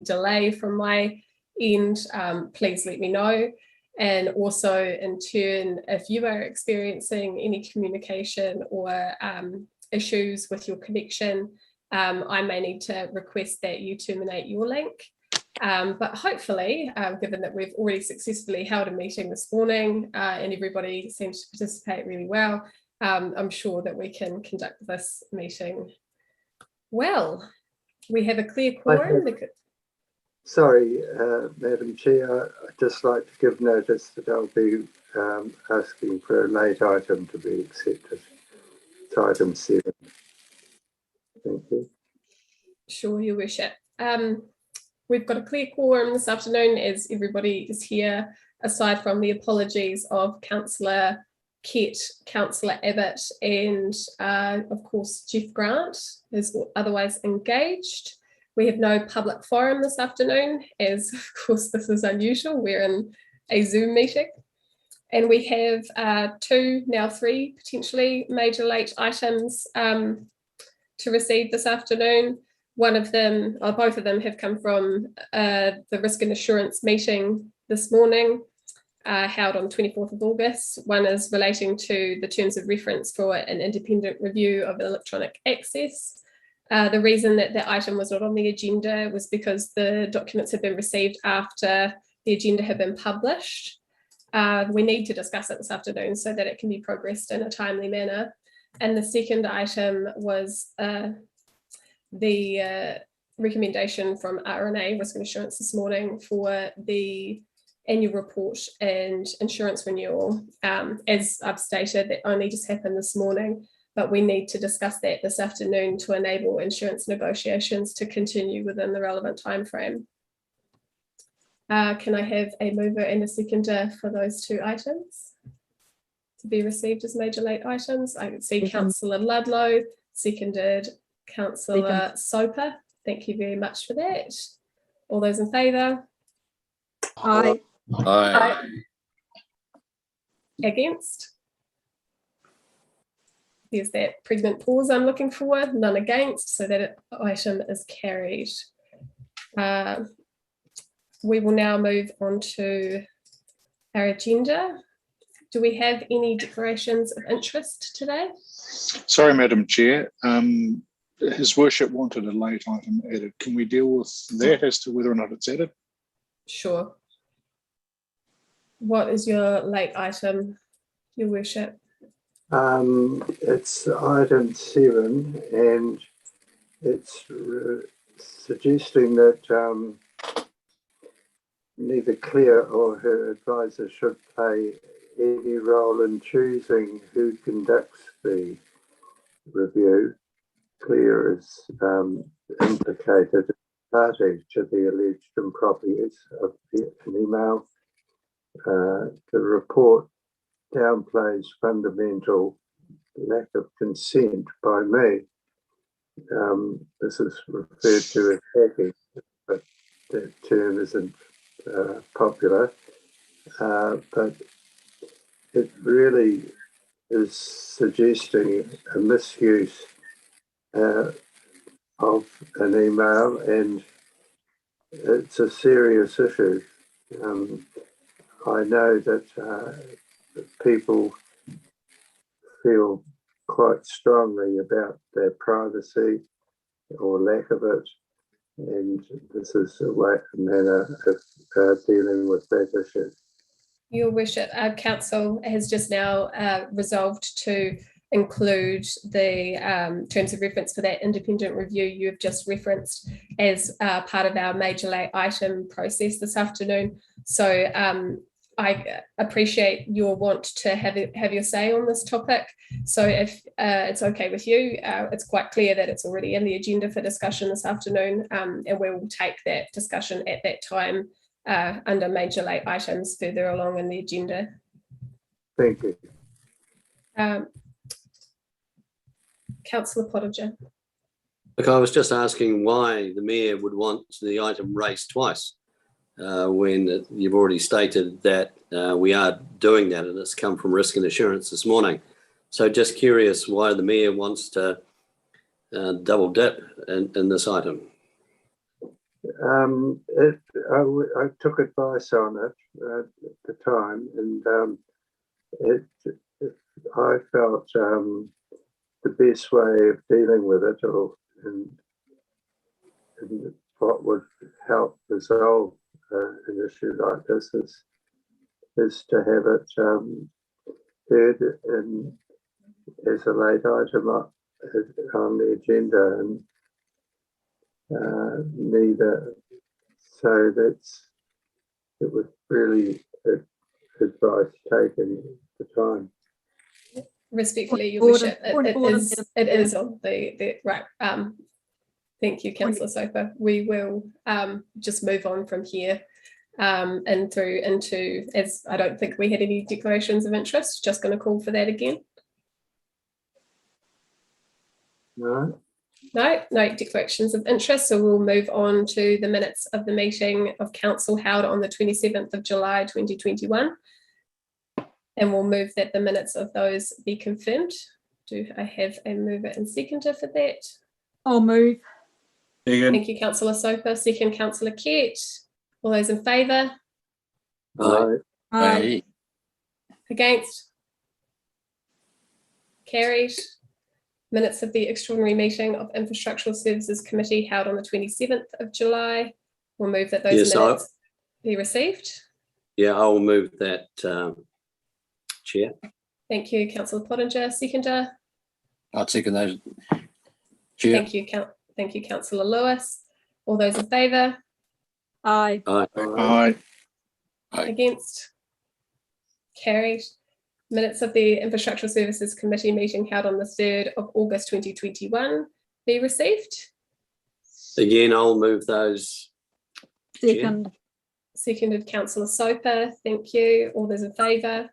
delay from my end, please let me know. And also in turn, if you are experiencing any communication or issues with your connection, I may need to request that you terminate your link. But hopefully, given that we've already successfully held a meeting this morning and everybody seems to participate really well, I'm sure that we can conduct this meeting well. We have a clear quorum. Sorry, Madam Chair, I'd just like to give notice that I'll be asking for a late item to be accepted. It's item 7. Thank you. Sure, Your Worship. We've got a clear quorum this afternoon as everybody is here, aside from the apologies of Councillor Kett, Councillor Abbott, and of course Jeff Grant is otherwise engaged. We have no public forum this afternoon, as of course this is unusual. We're in a Zoom meeting. And we have 2, now 3 potentially major late items to receive this afternoon. One of them, or both of them, have come from the Risk and Assurance meeting this morning, held on 24th of August. One is relating to the terms of reference for an independent review of electronic access. The reason that the item was not on the agenda was because the documents had been received after the agenda had been published. We need to discuss it this afternoon so that it can be progressed in a timely manner. And the second item was the recommendation from RNA, Risk and Assurance, this morning for the annual report and insurance renewal. As I've stated, that only just happened this morning, but we need to discuss that this afternoon to enable insurance negotiations to continue within the relevant timeframe. Can I have a mover and a seconder for those 2 items to be received as major late items? I can see Councillor Ludlow, seconded Councillor Soper. Thank you very much for that. All those in favour? Aye. Aye. Against? There's that pregnant pause I'm looking for. None against, so that item is carried. We will now move on to our agenda. Do we have any declarations of interest today? Sorry, Madam Chair. His Worship wanted a late item added. Can we deal with that as to whether or not it's added? Sure. What is your late item, Your Worship? It's item 7, and it's suggesting that neither Claire or her advisor should play any role in choosing who conducts the review. Claire is implicated as party to the alleged improper use of an email. The report downplays fundamental lack of consent by me. This is referred to as hacking, but that term isn't popular. But it really is suggesting a misuse of an email, and it's a serious issue. I know that people feel quite strongly about their privacy or lack of it, and this is a manner of dealing with that issue. Your Worship, our Council has just now resolved to include the terms of reference for that independent review you've just referenced as part of our major late item process this afternoon. So I appreciate your want to have your say on this topic. So if it's okay with you, it's quite clear that it's already in the agenda for discussion this afternoon, and we will take that discussion at that time under major late items further along in the agenda. Thank you. Councillor Pottinger. Look, I was just asking why the Mayor would want the item raised twice when you've already stated that we are doing that, and it's come from Risk and Assurance this morning. So just curious why the Mayor wants to double dip in this item. I took advice on it at the time, and I felt the best way of dealing with it, and what would help resolve an issue like this, is to have it heard as a late item on the agenda, and neither. So it was really advice taken at the time. Respectfully, Your Order- Worship, point of order, it is on the right. Thank you, Councillor Soper. We will just move on from here and through into, as I don't think we had any declarations of interest, just going to call for that again. No? No declarations of interest. So we'll move on to the minutes of the meeting of council held on the 27th of July 2021. And we'll move that the minutes of those be confirmed. Do I have a mover and seconder for that? I'll move. Thank you, Councillor Soper. Second, Councillor Kett. All those in favour? Aye. Aye. Against? Carried. Minutes of the extraordinary meeting of Infrastructural Services Committee held on the 27th of July. We'll move that those Yes, minutes be received. Yeah, I will move that, Chair. Thank you, Councillor Pottinger. Seconder. I'd second those. Chair. Thank you, Councillor Lewis. All those in favour? Aye. Aye. Against? Carried. Minutes of the Infrastructural Services Committee meeting held on the 3rd of August 2021 be received. Again, I'll move those. Second. Seconded, Councillor Soper. Thank you. All those in favour?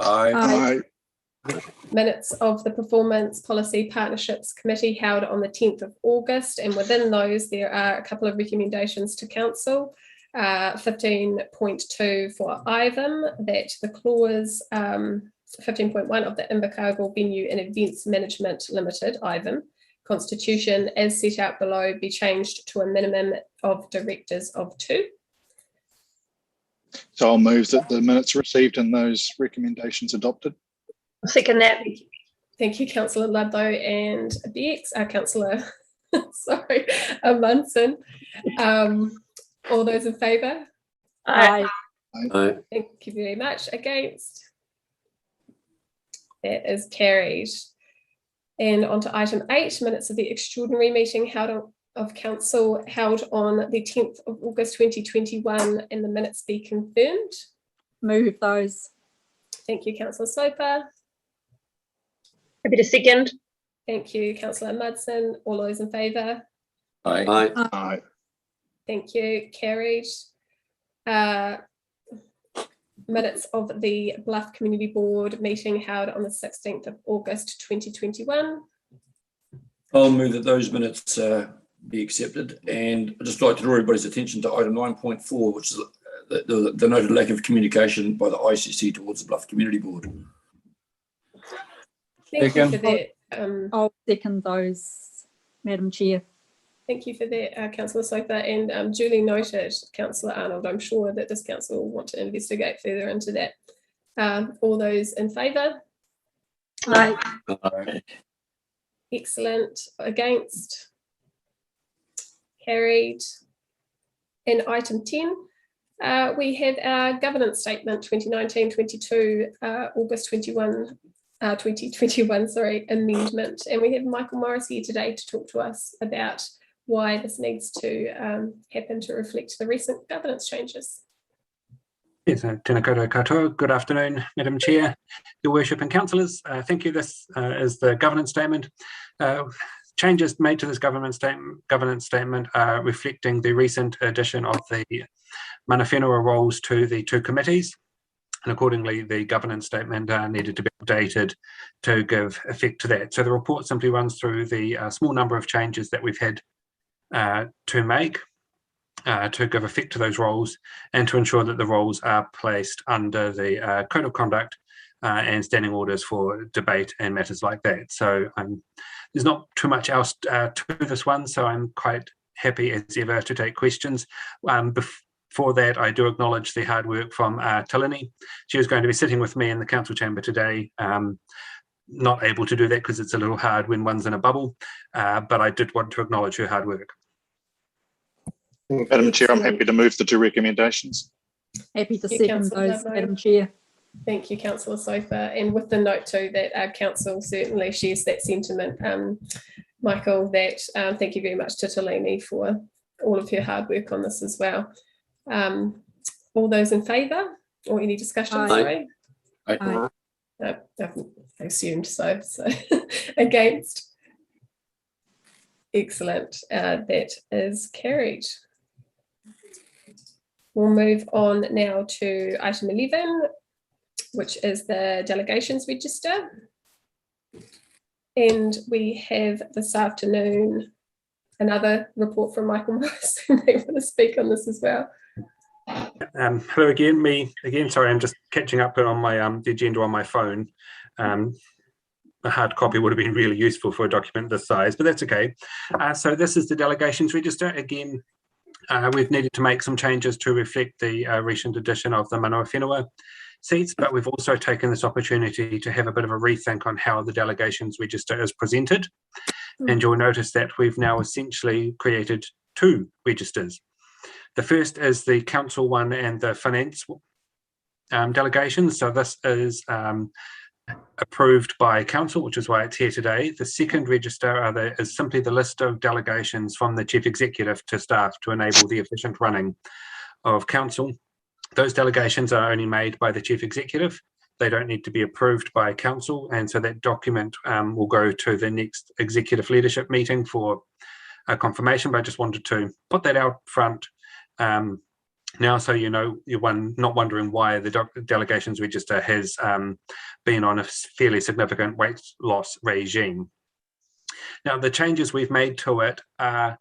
Aye. Minutes of the Performance Policy Partnerships Committee held on the 10th of August, and within those there are a couple of recommendations to Council. 15.2 for IVAM, that the clause 15.1 of the Invercargill Venue and Events Management Limited, IVAM, constitution as set out below be changed to a minimum of directors of 2. So I'll move that the minutes received and those recommendations adopted. Second that. Thank you, Councillor Ludlow and Bex, Councillor, sorry, Munson. All those in favour? Aye. Aye. Thank you very much. Against? That is carried. And on to item 8, minutes of the extraordinary meeting of council held on the 10th of August 2021, and the minutes be confirmed. Move those. Thank you, Councillor Soper. Happy to second. Thank you, Councillor Mudson. All those in favour? Aye. Aye. Thank you. Carried. Minutes of the Bluff Community Board meeting held on the 16th of August 2021. I'll move that those minutes be accepted, and I'd just like to draw everybody's attention to item 9.4, which is the noted lack of communication by the ICC towards the Bluff Community Board. Thank you for that. I'll second those, Madam Chair. Thank you for that, Councillor Soper, and duly noted, Councillor Arnold. I'm sure that this council will want to investigate further into that. All those in favour? Aye. Aye. Excellent. Against? Carried. And item 10, we have our governance statement 2019-22, August 21, 2021, sorry, amendment. And we have Michael Morris here today to talk to us about why this needs to happen to reflect the recent governance changes. Yes, tēnā koutou katoa. Good afternoon, Madam Chair, Your Worship and Councillors. Thank you. This is the governance statement. Changes made to this governance statement are reflecting the recent addition of the mana whenua roles to the 2 committees. And accordingly, the governance statement needed to be updated to give effect to that. So the report simply runs through the small number of changes that we've had to make to give effect to those roles, and to ensure that the roles are placed under the Code of Conduct and standing orders for debate and matters like that. So there's not too much else to this one, so I'm quite happy as ever to take questions. Before that, I do acknowledge the hard work from Tilini. She was going to be sitting with me in the council chamber today. Not able to do that because it's a little hard when one's in a bubble, but I did want to acknowledge her hard work. Madam Chair, I'm happy to move the 2 recommendations. Happy to Thank you, second Councillor those, Ludlow. Madam Chair. Thank you, Councillor Soper, and with the note too that our council certainly shares that sentiment, Michael, that thank you very much to Talini for all of her hard work on this as well. All those in favour or any discussion? Aye. Sorry. Aye. No, I assumed so. Against? Excellent. That is carried. We'll move on now to item 11, which is the delegations register. And we have this afternoon another report from Michael Morris, who may want to speak on this as well. Hello again, me again. Sorry, I'm just catching up on my the agenda on my phone. A hard copy would have been really useful for a document this size, but that's okay. So this is the delegations register. Again, we've needed to make some changes to reflect the recent addition of the Manawa Whenua seats, but we've also taken this opportunity to have a bit of a rethink on how the delegations register is presented. And you'll notice that we've now essentially created 2 registers. The first is the council one and the finance delegations. So this is approved by council, which is why it's here today. The second register is simply the list of delegations from the chief executive to staff to enable the efficient running of council. Those delegations are only made by the chief executive. They don't need to be approved by council, and so that document will go to the next executive leadership meeting for confirmation. But I just wanted to put that out front now, so you know, you're not wondering why the delegations register has been on a fairly significant weight loss regime. Now, the changes we've made to it are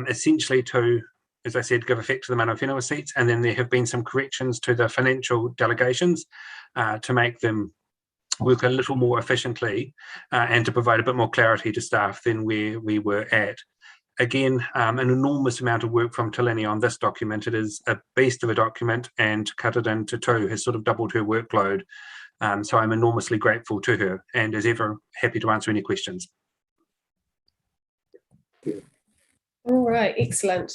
essentially to, as I said, give effect to the Manawa Whenua seats, and then there have been some corrections to the financial delegations to make them work a little more efficiently and to provide a bit more clarity to staff than where we were at. Again, an enormous amount of work from Talini on this document. It is a beast of a document, and cut it into 2 has sort of doubled her workload. So I'm enormously grateful to her, and as ever, happy to answer any questions. All right, excellent.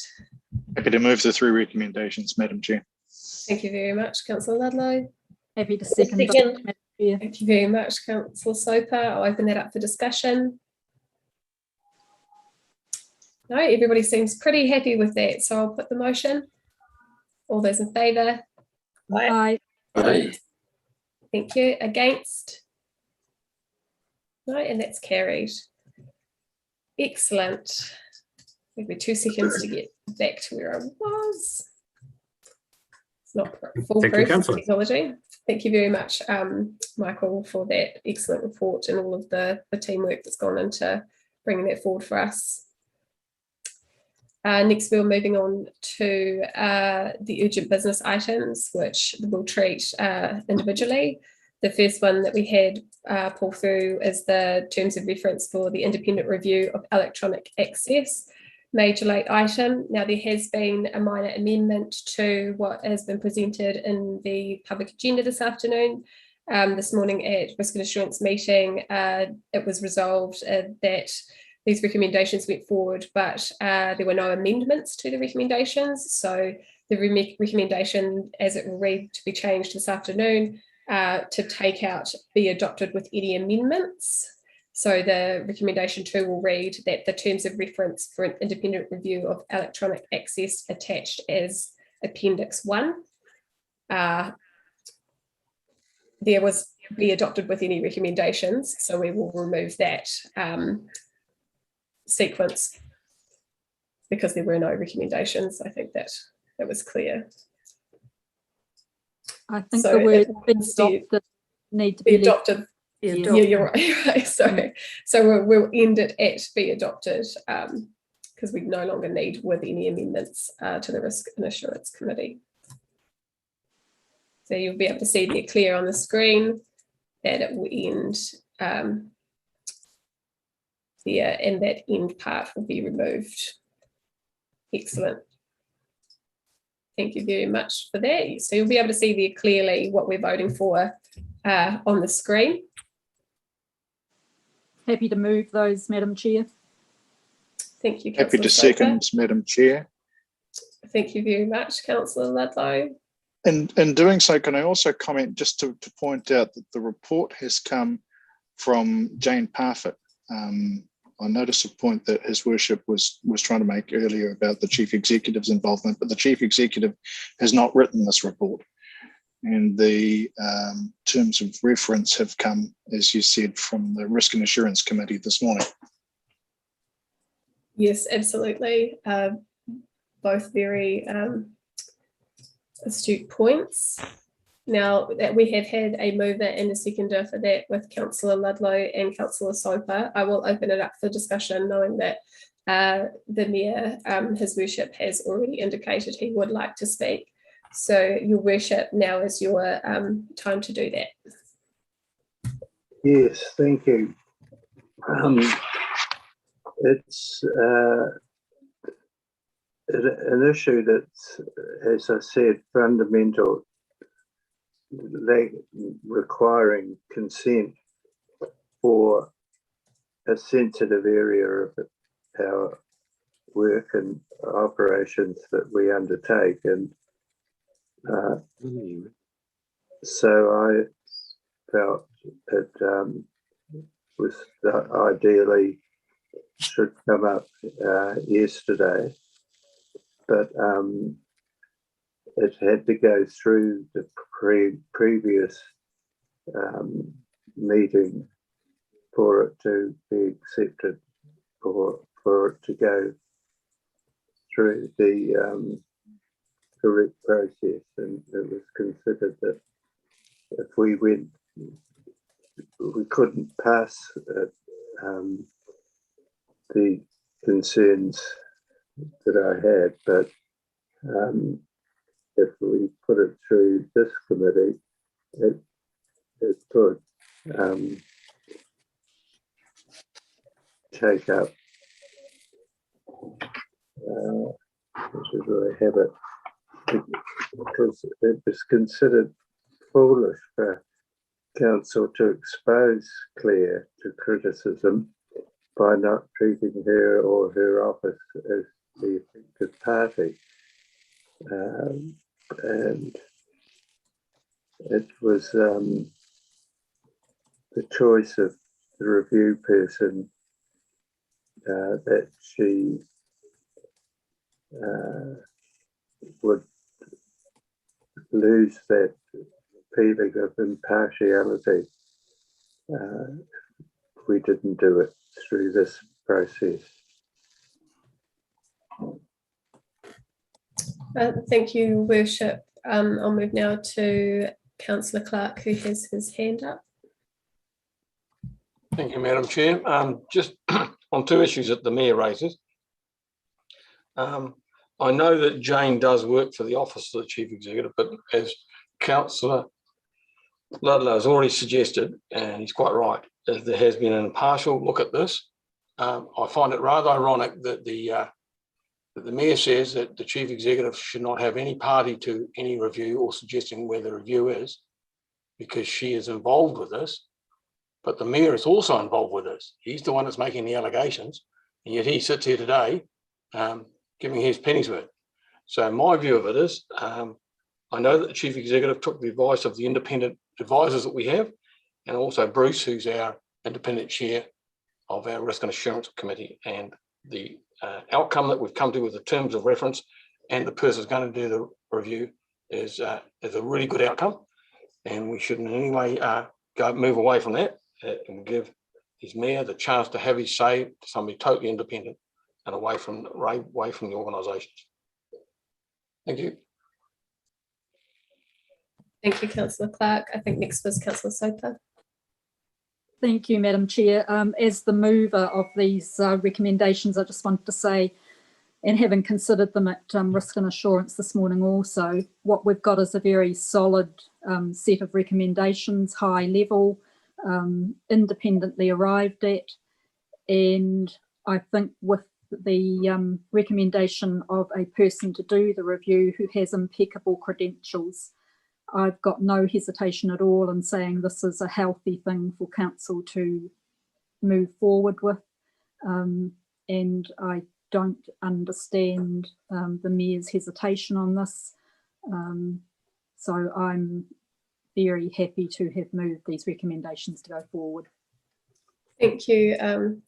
Happy to move the 3 recommendations, Madam Chair. Thank you very much, Councillor Ludlow. Happy to second those, Second. Madam Chair. Thank you very much, Councillor Soper. I'll open that up for discussion. No, everybody seems pretty happy with that, so I'll put the motion. All those in favour? Aye. Aye. Thank you. Against? No, and that's carried. Excellent. Give me 2 seconds to get back to where I was. It's not foolproof technology. Thank you very much, Michael, for that excellent report and all of the teamwork that's gone into bringing that forward for us. Next, we're moving on to the urgent business items, which we'll treat individually. The first one that we had pull through is the terms of reference for the independent review of electronic access, major late item. Now, there has been a minor amendment to what has been presented in the public agenda this afternoon. This morning at Risk and Assurance meeting, it was resolved that these recommendations went forward, but there were no amendments to the recommendations. So the recommendation, as it will read, to be changed this afternoon to take out "be adopted with any amendments." So the recommendation 2 will read that the terms of reference for an independent review of electronic access attached as Appendix 1. There was "be adopted with any recommendations," so we will remove that sequence because there were no recommendations. I think that was clear. I think So the words "be instead, adopted" need to be be left. adopted. Yeah, Yeah, you're right. You're right. So we'll end it at "be adopted" because we no longer need "with any amendments" to the Risk and Assurance Committee. So you'll be able to see there clear on the screen that it will end there, and that end part will be removed. Excellent. Thank you very much for that. So you'll be able to see there clearly what we're voting for on the screen. Happy to move those, Madam Chair. Thank you, Happy Councillor to Soper. second, Madam Chair. Thank you very much, Councillor Ludlow. And in doing so, can I also comment just to point out that the report has come from Jane Parfitt. I noticed a point that His Worship was trying to make earlier about the Chief Executive's involvement, but the Chief Executive has not written this report. And the terms of reference have come, as you said, from the Risk and Assurance Committee this morning. Yes, absolutely. Both very astute points. Now that we have had a mover and a seconder for that with Councillor Ludlow and Councillor Soper, I will open it up for discussion, knowing that the Mayor, His Worship, has already indicated he would like to speak. So, Your Worship, now is your time to do that. Yes, thank you. It's an issue that's, as I said, fundamental, requiring consent for a sensitive area of our work and operations that we undertake. And so I felt it was ideally should come up yesterday, but it had to go through the previous meeting for it to be accepted, or for it to go through the correct process. And it was considered that if we went, we couldn't pass it, the concerns that I had, but if we put it through this committee, it could take up, which is where I have it, because it was considered foolish for Council to expose Claire to criticism by not treating her or her office as the affected party. And it was the choice of the review person that she would lose that feeling of impartiality if we didn't do it through this process. Thank you, Worship. I'll move now to Councillor Clark, who has his hand up. Thank you, Madam Chair. Just on two issues that the Mayor raises. I know that Jane does work for the Office of the Chief Executive, but as Councillor Ludlow has already suggested, and he's quite right, there has been an impartial look at this. I find it rather ironic that the Mayor says that the Chief Executive should not have any party to any review or suggesting where the review is, because she is involved with this. But the Mayor is also involved with this. He's the one that's making the allegations, and yet he sits here today giving his penny's worth. So my view of it is, I know that the Chief Executive took the advice of the independent advisors that we have, and also Bruce, who's our independent chair of our Risk and Assurance Committee, and the outcome that we've come to with the terms of reference and the person who's going to do the review is a really good outcome, and we shouldn't in any way move away from that and give his Mayor the chance to have his say to somebody totally independent and away from the organisations. Thank you. Thank you, Councillor Clark. I think next was Councillor Soper. Thank you, Madam Chair. As the mover of these recommendations, I just wanted to say, and having considered them at Risk and Assurance this morning also, what we've got is a very solid set of recommendations, high level, independently arrived at. And I think with the recommendation of a person to do the review who has impeccable credentials. I've got no hesitation at all in saying this is a healthy thing for council to move forward with, and I don't understand the Mayor's hesitation on this. So I'm very happy to have moved these recommendations to go forward. Thank you,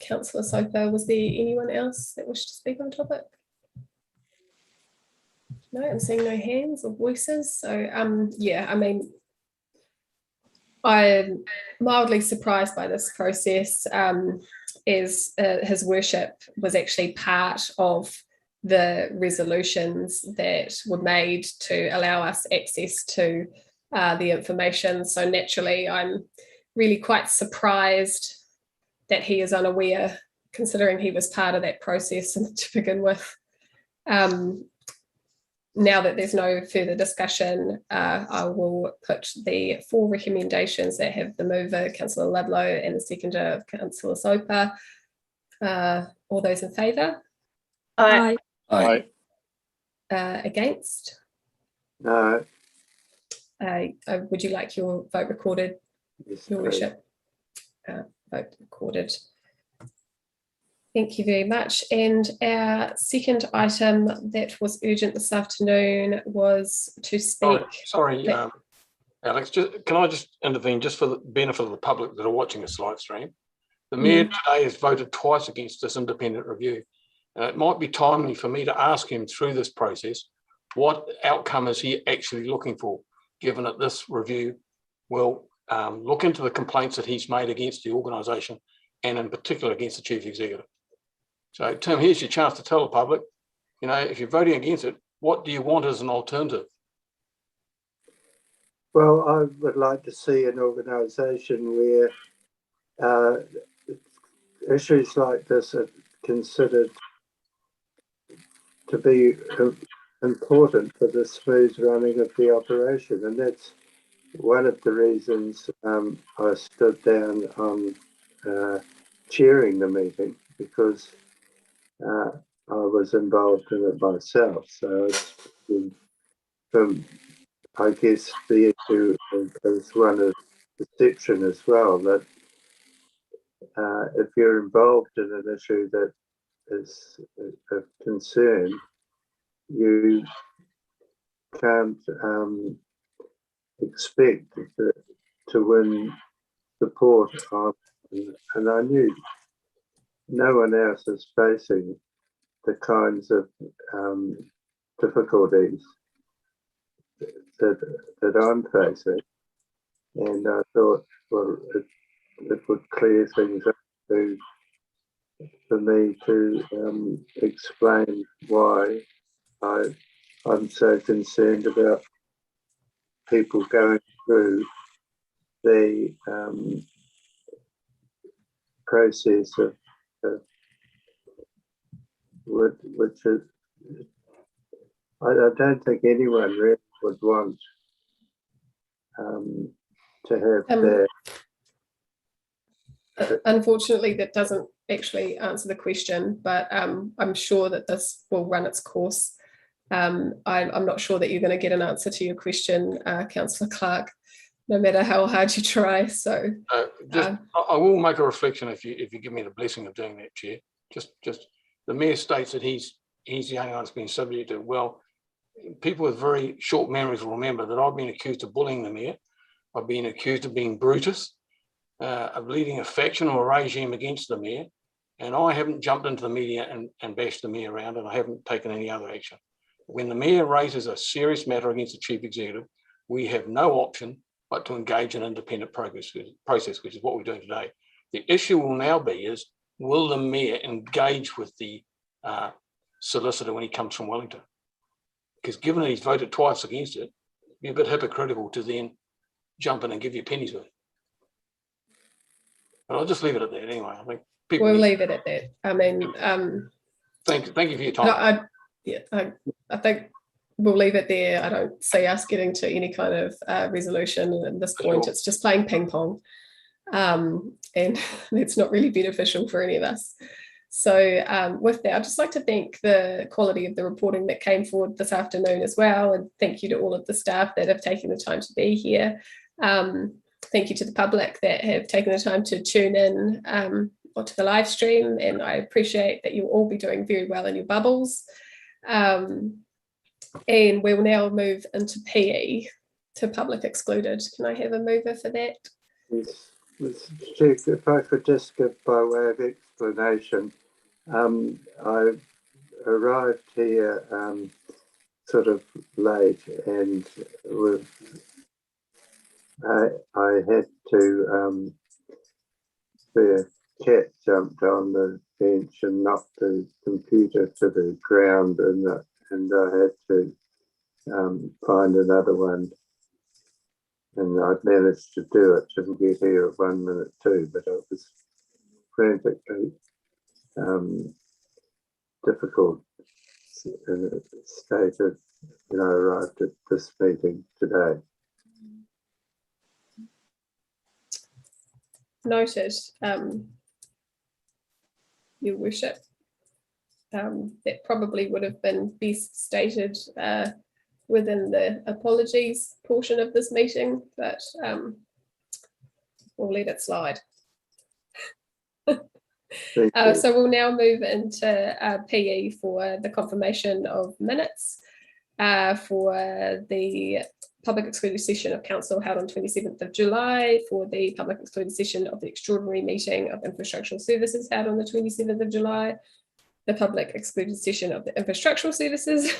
Councillor Soper. Was there anyone else that wished to speak on the topic? No, I'm seeing no hands or voices. So yeah, I mean, I'm mildly surprised by this process, as His Worship was actually part of the resolutions that were made to allow us access to the information. So naturally, I'm really quite surprised that he is unaware, considering he was part of that process to begin with. Now that there's no further discussion, I will put the 4 recommendations that have the mover, Councillor Ludlow, and the seconder, Councillor Soper. All those in favour? Aye. Aye. Against? No. Would you like your vote recorded, Yes, Your please. Worship? Vote recorded. Thank you very much. And our second item that was urgent this afternoon was to speak. Sorry, Alex, can I just intervene just for the benefit of the public that are watching this live stream? The Mayor today has voted twice against this independent review. It might be timely for me to ask him through this process, what outcome is he actually looking for, given that this review will look into the complaints that he's made against the organisation and in particular against the Chief Executive. So Tim, here's your chance to tell the public, you know, if you're voting against it, what do you want as an alternative? Well, I would like to see an organisation where issues like this are considered to be important for the smooth running of the operation. And that's one of the reasons I stood down on chairing the meeting, because I was involved in it myself. So it's from, I guess, the issue is one of perception as well, that if you're involved in an issue that is of concern, you can't expect to win support on, and I knew no one else is facing the kinds of difficulties that I'm facing, and I thought, well, it would clear things up for me to explain why I'm so concerned about people going through the process of which is, I don't think anyone really would want to have their. Unfortunately, that doesn't actually answer the question, but I'm sure that this will run its course. I'm not sure that you're going to get an answer to your question, Councillor Clark, no matter how hard you try. So I will make a reflection if you give me the blessing of doing that, Chair. Just the Mayor states that he's the only one that's been subject to. Well, people with very short memories will remember that I've been accused of bullying the Mayor. I've been accused of being Brutus, of leading a faction or a regime against the Mayor, and I haven't jumped into the media and bashed the Mayor around, and I haven't taken any other action. When the Mayor raises a serious matter against the Chief Executive, we have no option but to engage in independent process, which is what we're doing today. The issue will now be is, will the Mayor engage with the solicitor when he comes from Wellington? Because given that he's voted twice against it, it'd be a bit hypocritical to then jump in and give you pennies worth. But I'll just leave it at that anyway. I think people we'll leave it at that. I mean, thank you for your time. I think we'll leave it there. I don't see us getting to any kind of resolution at this point. It's just playing ping pong, and it's not really beneficial for any of us. So with that, I'd just like to thank the quality of the reporting that came forward this afternoon as well. And thank you to all of the staff that have taken the time to be here. Thank you to the public that have taken the time to tune in onto the live stream. And I appreciate that you'll all be doing very well in your bubbles. And we'll now move into PE, to public excluded. Can I have a mover for that? Yes. Mr. Chief, if I could just give by way of explanation, I arrived here sort of late, and I had to the cat jumped on the bench and knocked the computer to the ground, and I had to find another one. And I'd managed to do it, didn't get here at 1 minute too, but it was frantically difficult in a state of, I arrived at this meeting today. Noted, Your Worship. That probably would have been best stated within the apologies portion of this meeting, but we'll let it slide. So we'll now move into PE for the confirmation of minutes for the public excluded session of council held on 27th of July, for the public excluded session of the extraordinary meeting of infrastructural services held on the 27th of July, the public excluded session of the infrastructural services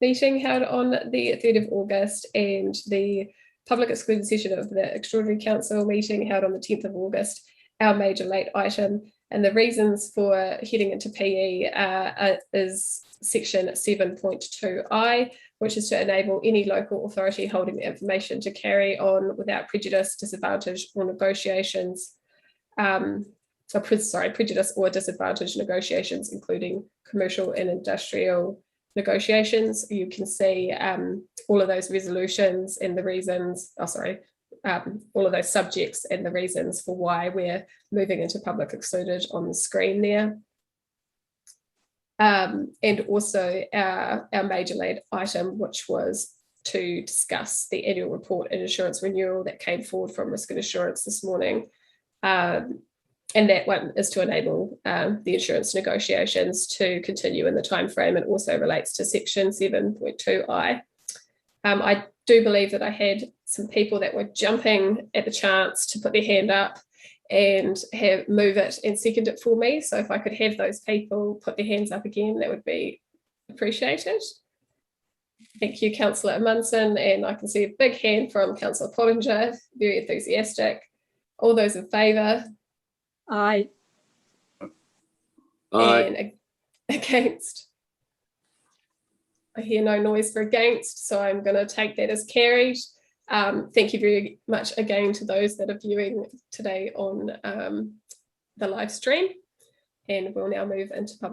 meeting held on the 3rd of August, and the public excluded session of the extraordinary council meeting held on the 10th of August, our major late item. And the reasons for heading into PE is section 7.2i, which is to enable any local authority holding the information to carry on without prejudice, disadvantage, or negotiations. Prejudice or disadvantage negotiations, including commercial and industrial negotiations. You can see all of those resolutions and the reasons, all of those subjects and the reasons for why we're moving into public excluded on the screen there. And also our major lead item, which was to discuss the annual report and insurance renewal that came forward from Risk and Assurance this morning. And that one is to enable the insurance negotiations to continue in the time frame, and also relates to section 7.2i. I do believe that I had some people that were jumping at the chance to put their hand up and move it and second it for me. So if I could have those people put their hands up again, that would be appreciated. Thank you, Councillor Munson, and I can see a big hand from Councillor Pottinger, very enthusiastic. All those in favour? Aye. Aye. And against? I hear no noise for against, so I'm going to take that as carried. Thank you very much again to those that are viewing today on the live stream, and we'll now move into public